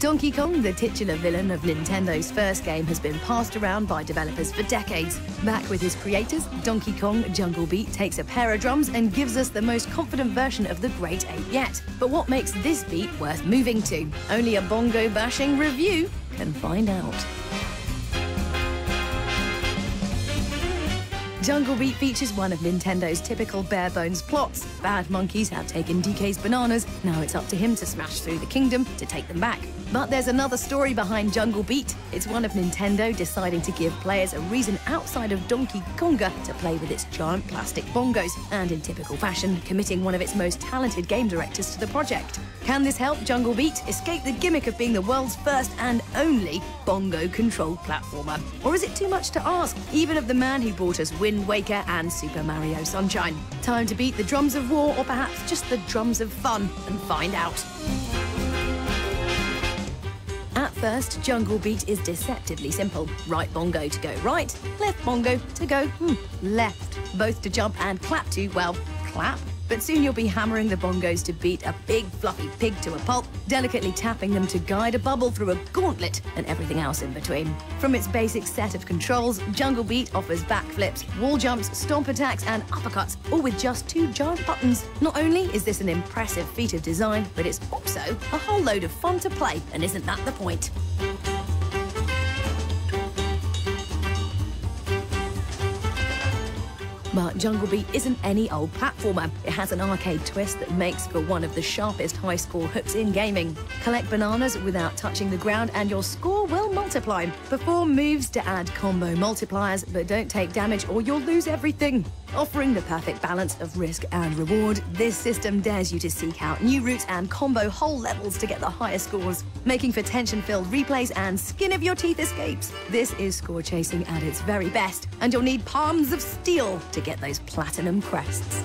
Donkey Kong, the titular villain of Nintendo's first game, has been passed around by developers for decades. Back with his creators, Donkey Kong Jungle Beat takes a pair of drums and gives us the most confident version of the Great Ape yet. But what makes this beat worth moving to? Only a bongo-bashing review can find out. Jungle Beat features one of Nintendo's typical bare-bones plots. Bad monkeys have taken DK's bananas, now it's up to him to smash through the kingdom to take them back. But there's another story behind Jungle Beat. It's one of Nintendo deciding to give players a reason outside of Donkey Konga to play with its giant plastic bongos, and in typical fashion, committing one of its most talented game directors to the project. Can this help Jungle Beat escape the gimmick of being the world's first and only bongo-controlled platformer? Or is it too much to ask, even of the man who brought us Wind Waker and Super Mario Sunshine? Time to beat the drums of war, or perhaps just the drums of fun, and find out. At first, Jungle Beat is deceptively simple. Right bongo to go right, left bongo to go left. Both to jump and clap to, well, clap. But soon you'll be hammering the bongos to beat a big fluffy pig to a pulp, delicately tapping them to guide a bubble through a gauntlet, and everything else in between. From its basic set of controls, Jungle Beat offers backflips, wall jumps, stomp attacks and uppercuts, all with just 2 giant buttons. Not only is this an impressive feat of design, but it's also a whole load of fun to play, and isn't that the point? But Jungle Beat isn't any old platformer. It has an arcade twist that makes for one of the sharpest high-score hooks in gaming. Collect bananas without touching the ground and your score will multiply. Perform moves to add combo multipliers, but don't take damage or you'll lose everything. Offering the perfect balance of risk and reward, this system dares you to seek out new routes and combo whole levels to get the highest scores, making for tension-filled replays and skin-of-your-teeth escapes. This is score chasing at its very best, and you'll need palms of steel to get those platinum crests.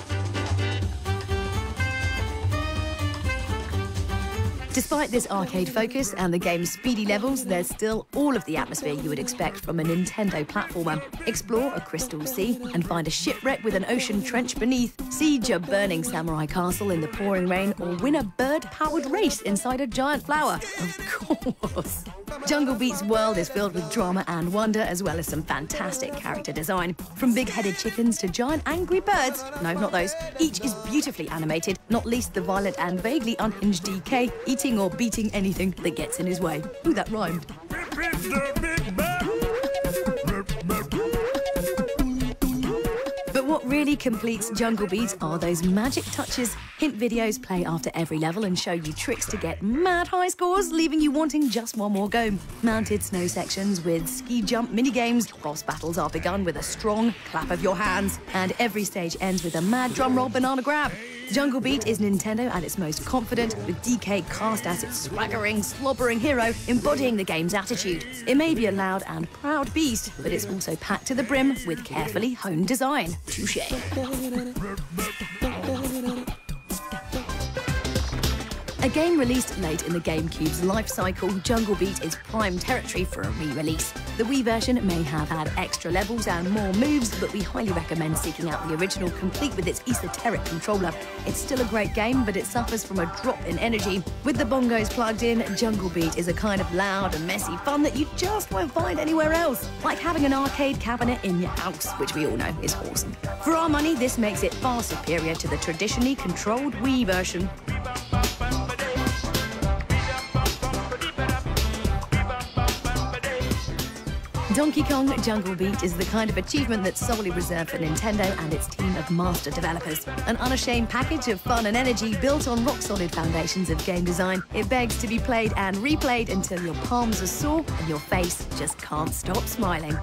Despite this arcade focus and the game's speedy levels, there's still all of the atmosphere you would expect from a Nintendo platformer. Explore a crystal sea and find a shipwreck with an ocean trench beneath, siege a burning samurai castle in the pouring rain, or win a bird-powered race inside a giant flower. Of course. Jungle Beat's world is filled with drama and wonder, as well as some fantastic character design. From big-headed chickens to giant angry birds, no, not those, each is beautifully animated, not least the violent and vaguely unhinged DK, eating or beating anything that gets in his way. Ooh, that rhymed. But what really completes Jungle Beat are those magic touches. Hint videos play after every level and show you tricks to get mad high scores, leaving you wanting just one more go. Mounted snow sections with ski jump mini-games, boss battles are begun with a strong clap of your hands, and every stage ends with a mad drum roll banana grab. Jungle Beat is Nintendo at its most confident, with DK cast as its swaggering, slobbering hero, embodying the game's attitude. It may be a loud and proud beast, but it's also packed to the brim with carefully honed design. Touché. A game released late in the GameCube's life cycle, Jungle Beat is prime territory for a re-release. The Wii version may have had extra levels and more moves, but we highly recommend seeking out the original, complete with its esoteric controller. It's still a great game, but it suffers from a drop in energy. With the bongos plugged in, Jungle Beat is a kind of loud and messy fun that you just won't find anywhere else. Like having an arcade cabinet in your house, which we all know is awesome. For our money, this makes it far superior to the traditionally controlled Wii version. Donkey Kong Jungle Beat is the kind of achievement that's solely reserved for Nintendo and its team of master developers. An unashamed package of fun and energy built on rock-solid foundations of game design. It begs to be played and replayed until your palms are sore and your face just can't stop smiling.